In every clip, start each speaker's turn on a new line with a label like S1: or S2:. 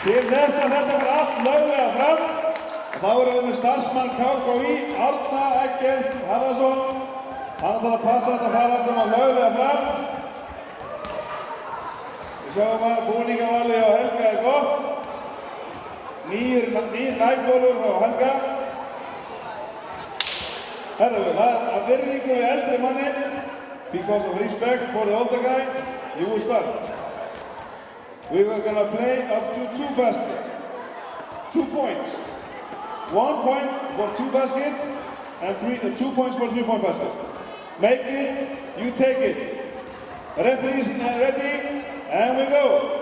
S1: Til þess að þetta var allt löglega fram, þá erum við með starfsmann KKÍ, Árna Egger Harðarsson. Hann ætlar að passa þetta að fara aftur á löglega fram. Við sjáum að búningavalið á Helga er gott. Nýr nægbólur á Helga. Herðu, það er að virðingu við eldri mannin. Because of respect for the older guy, you will start. We are going to play up to 2 baskets. 2 points. 1 point for 2 baskets and 2 points for 3-point basket. Make it, you take it. Referees ready, and we go.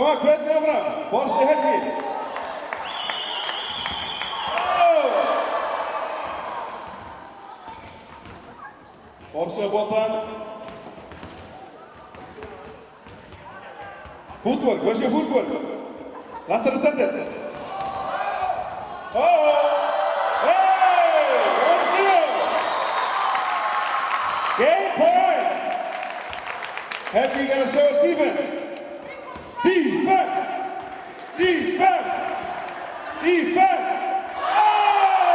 S1: Koma, hvernig áfram? Borsi Helgi. Borsi á boltan. Footwork, where's your footwork? That's the standard. Hey! 1-0. Game point. Helgi gonna show us defense. Defense! Defense! Defense! Oh!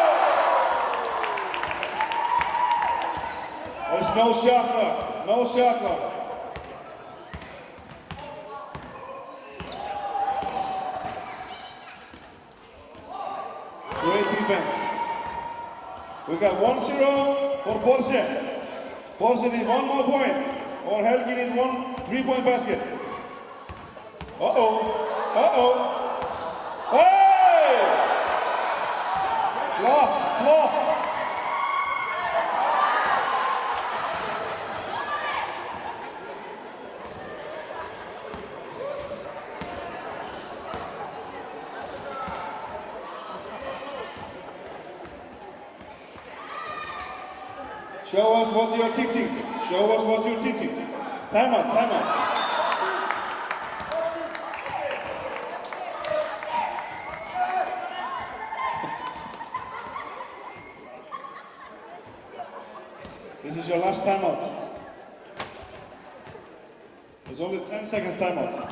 S1: There's no shot clock. No shot clock. Great defense. We got 1-0 for Borsi. Borsi needs 1 more point, or Helgi needs 1 3-point basket. Uh-oh. Uh-oh. Hey! Flop. Show us what you're teaching. Show us what you're teaching. Time out. This is your last timeout. There's only 10 seconds timeout.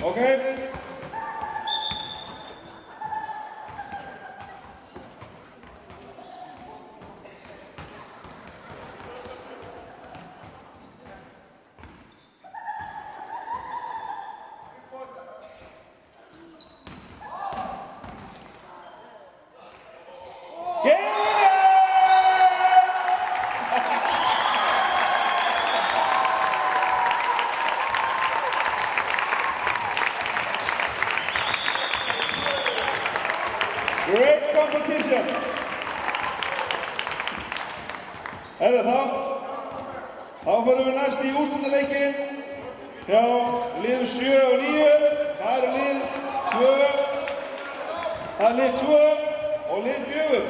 S1: Okay? Great competition. Herru, þá förum við næst í úrslitaleikin hjá liðum 7 og 9. Það eru lið 2 og lið 4.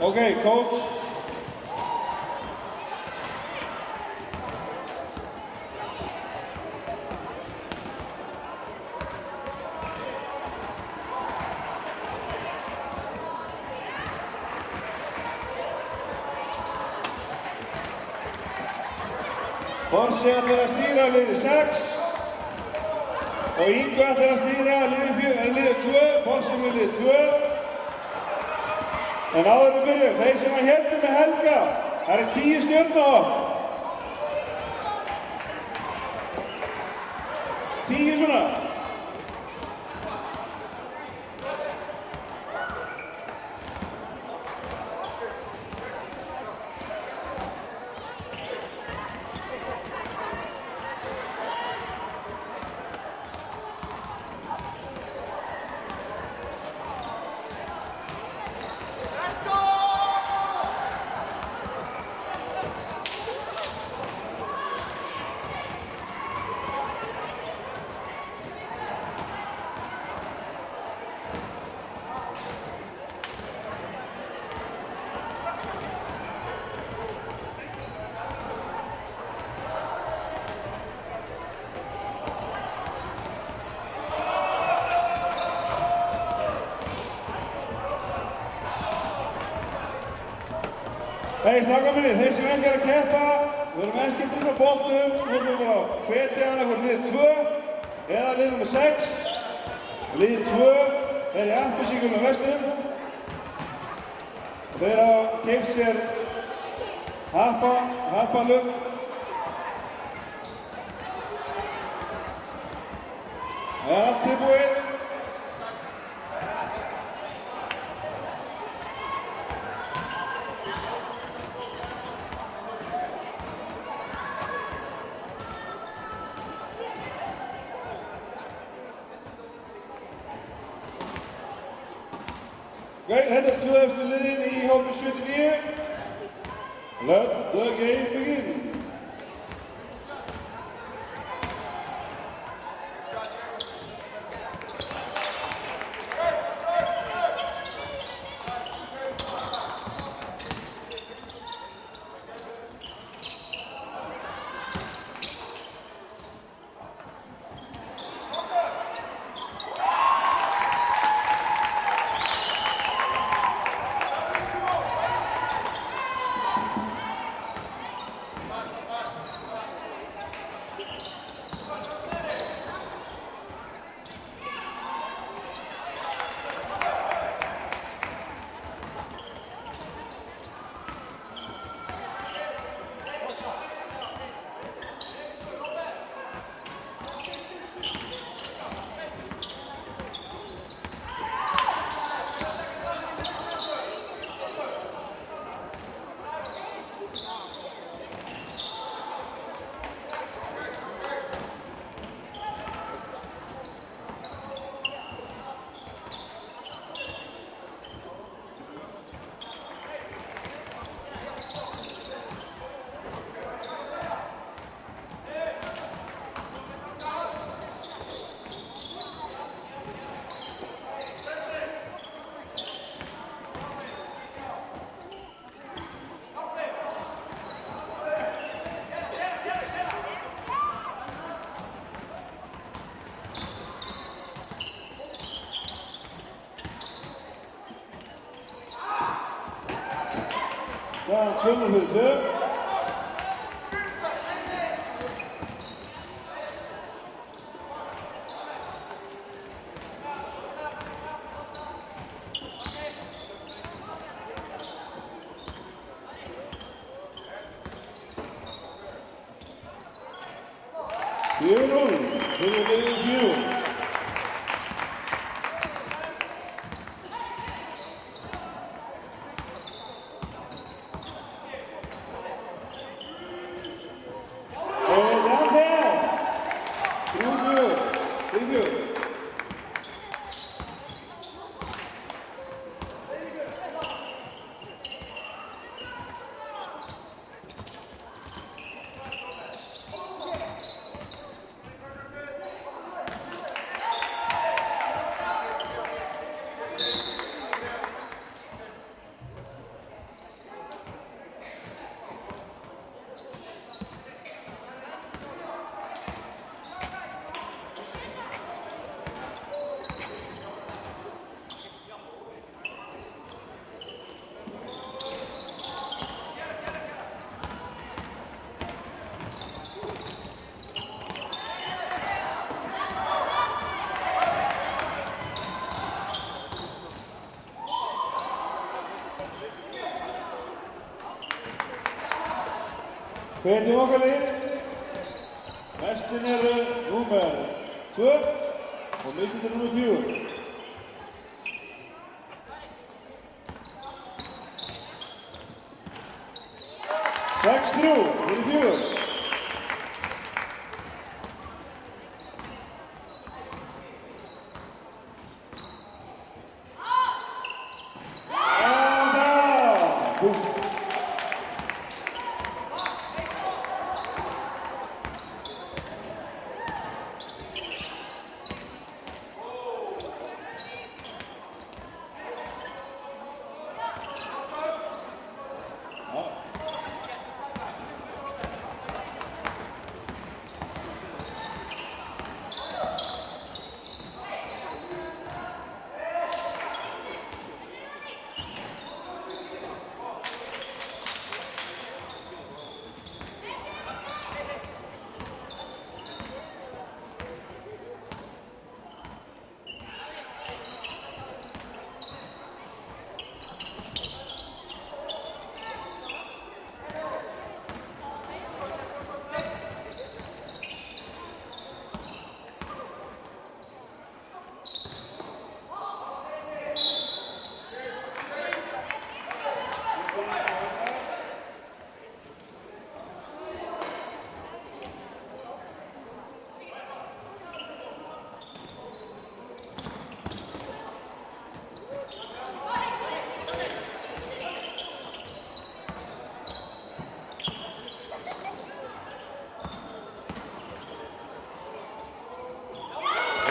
S1: Okay, coach. Borsi ætlar að stýra liði 6 og Ingu ætlar að stýra liði 2, Borsi með liði 2. En áður við byrjum, þeir sem að héldu með Helga, það eru 10 stjörnur á. 10 svona. Hei, strákar mínir, þeir sem ekki að keppa, við erum ekki út á boltum, við erum bara að hvetja annað lið 2 eða lið nr. 6. Lið 2 er í appelsínugulum vestum. Þeir hafa keypt sér happalögg. Það er allt tilbúið. Þetta er 2 eftir liðin í hópi 79. Let the game begin. Dan 2 minuten. Hvetjum okkar lið. Vestin eru númer 2 og mismundur nummer 4. 6-3 fyrir 4.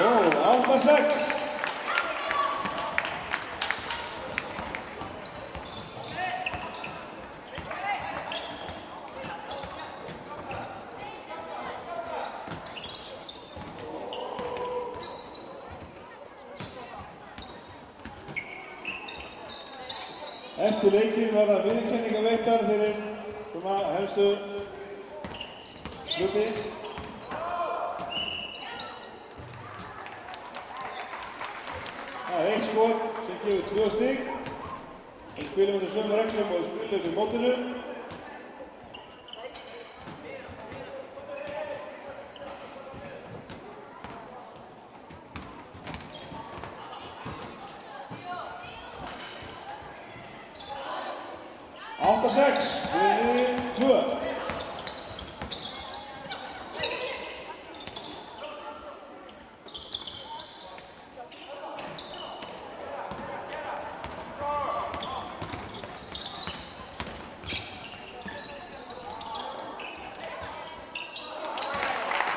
S1: Oh, 8-6. Eftir leikinn verða viðurkenningar veittar fyrir svona helstu hluti. Það er 1 skot sem gefur 2 stig. Við spilum undir sömu reglum og við spilum undir mótinu. Átta 6 fyrir 2.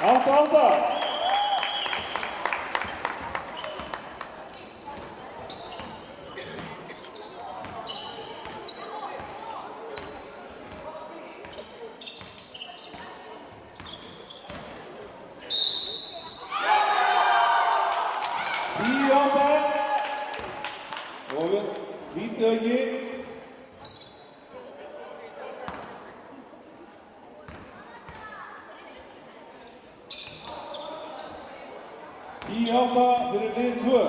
S1: Átta. 10-8 og vítaauki. Átta fyrir lið 2.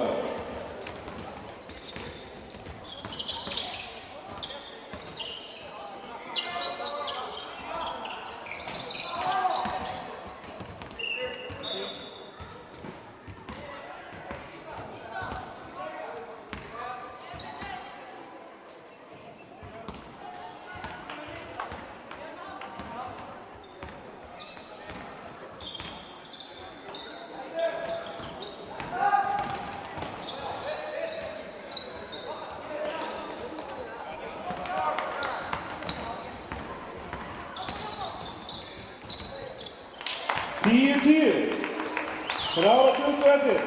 S1: Tíu. 3:20 eftir.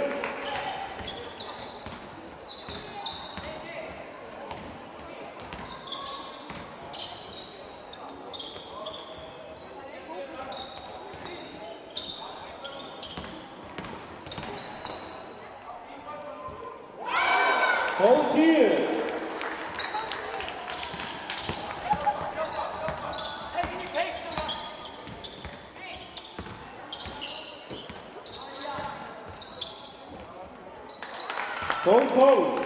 S1: Hold 10. Hold.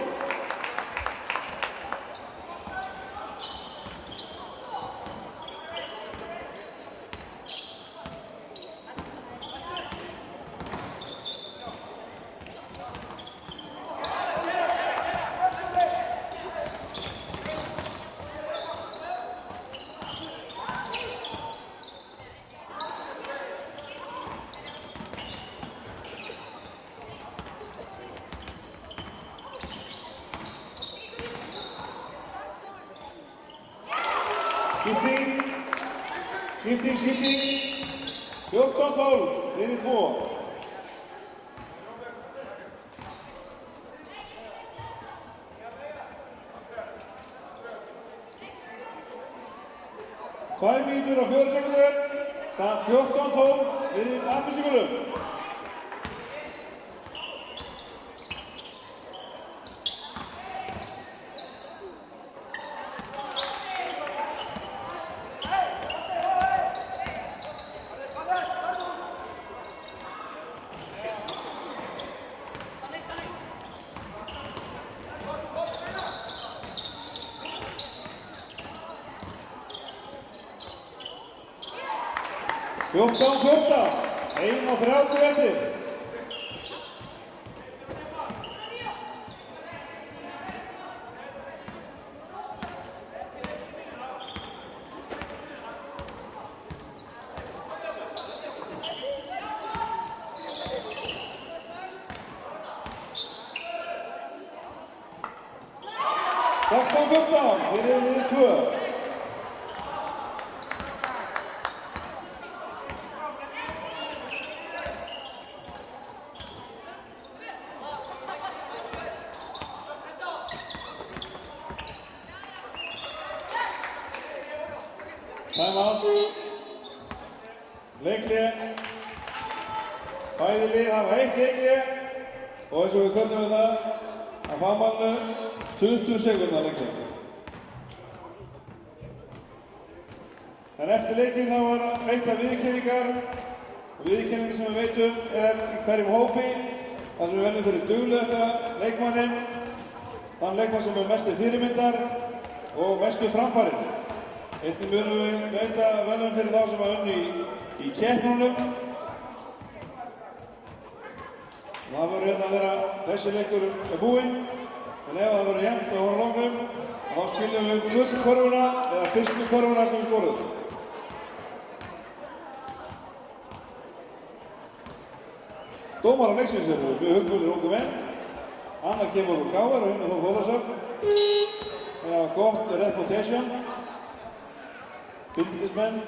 S1: Skipting. 14-12 fyrir 2. Tvær mínútur og 4 sekundur. Stand 14-12 fyrir Ambísíugulum. Fjórtán, 1:30 eftir. Sextán, 14 fyrir liðið 2. Timeout. Leikhlé. Bæði lið hafa 1 leikhlé og eins og við köllum við það að fagmanninu 20 sekúndna leikhlé. En eftir leikinn þá var að veita viðurkenningar og viðurkenningin sem við veitum er í hverjum hópi þar sem við veljum fyrir duglegasta leikmanninn, þann leikmann sem er mestu fyrirmyndar og mestu framfarir. Einnig munum við veita verðlaun fyrir þá sem hafa unnið í keppnunum. Það verður hérna að vera þessi leikur er búinn, en ef það verður jafnt á hornlóknum, þá skiljum við gullkorfuna eða fyrstu korfuna sem við skoruðum. Dómarar leiksins eru mjög huggulir ungu menn. Annar kemur úr KR og hinn er frá Þórðarsöfn. Þeir hafa gott reputation. Bindindismenn.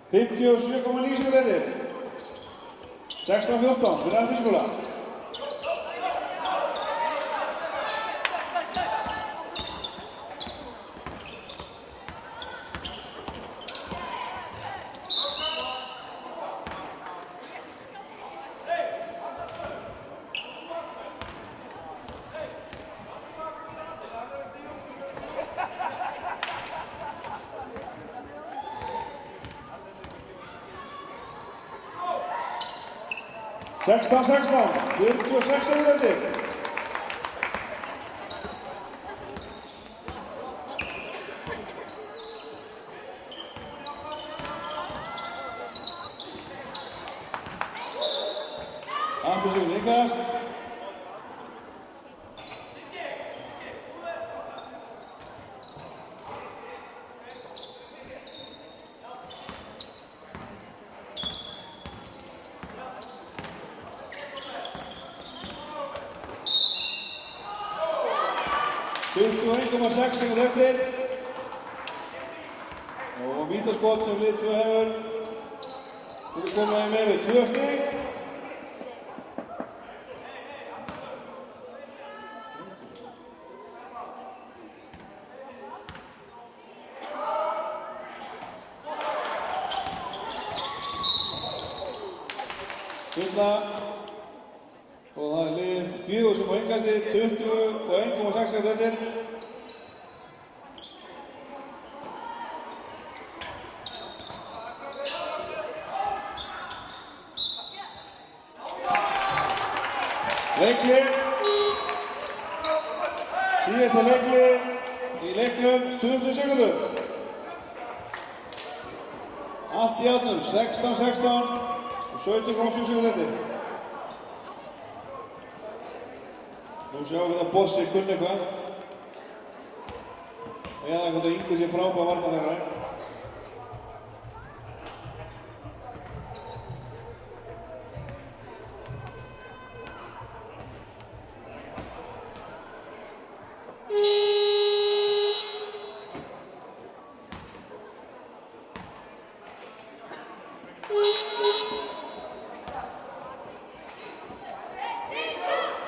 S1: Fimmtíu og 7,9 sekúndur. 16-14 fyrir Ambísíugula. Sextán, 46 sekúndur. Ambísíugul yngast. Sekund eftir og vítaskot sem lið 2 hefur fyrir komið með við 2 stig. Fulla og það er lið 4 sem á yngasti 21,6 sekund eftir. Leikli, síðasta leikli í leiknum 20 sekundur. Allt í átnum, 16-16 og 17,7 sekundur eftir. Nú sjáum við að Bossi kunni eitthvað. Eða hvort að Ingu sé frábæð varna þeirra.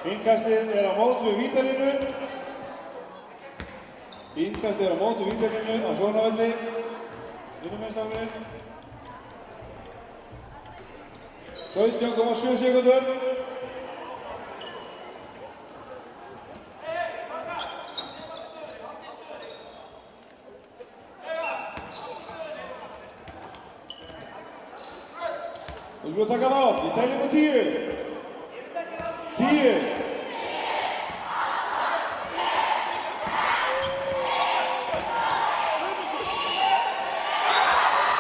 S1: Innkastið er á móts við vítalínu. Innkastið er á móti vítalínu á sjónarvelli. Vinnumennstafurinn. 17,7 sekúndur. Við skulum taka þátt. Ég tæli upp á 10. 10.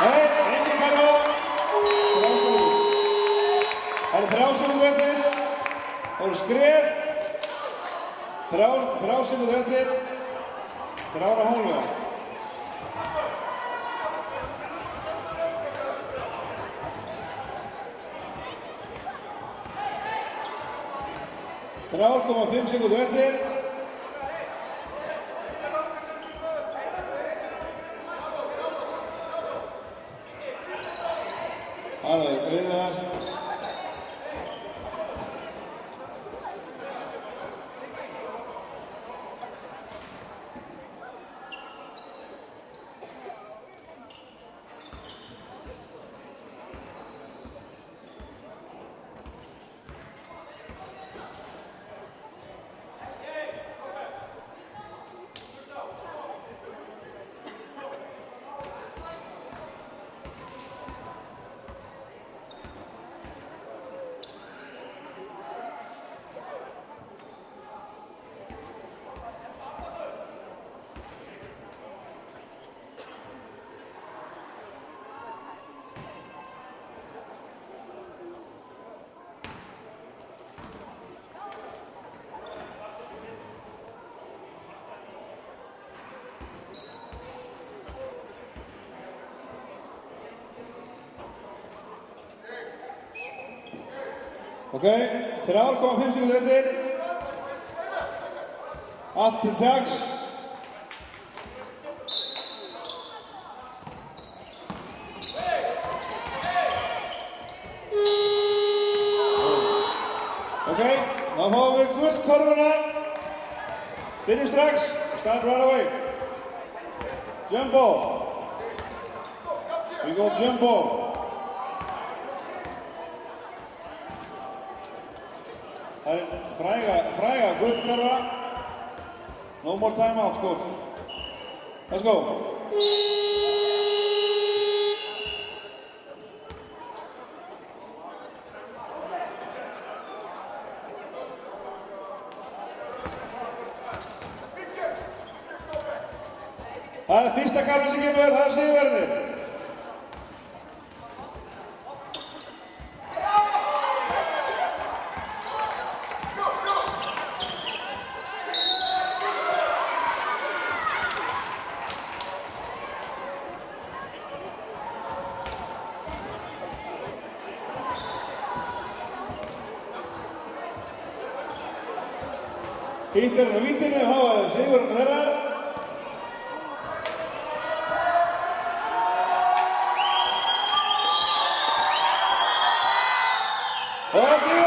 S1: Nei, engin karfa. Það eru 3 sekúndur eftir. Það eru skref. 3 sekúndur eftir. 3,5. Þrjár komma 5 sekúndur eftir. Alveg, auðvitað þess. Ok, 3,5 sekúndur eftir. Allt til taks. Ok, þá fáum við gullkorfuna. Byrjum strax. Stand right away. Jump ball. We go jump ball. Það er fræga gullkorfa. No more timeouts, coach. Let's go. Það er fyrsta karfan sem kemur, það er sigurverðir. Hitt er á vítinu, þá er sigurinn þeirra. Og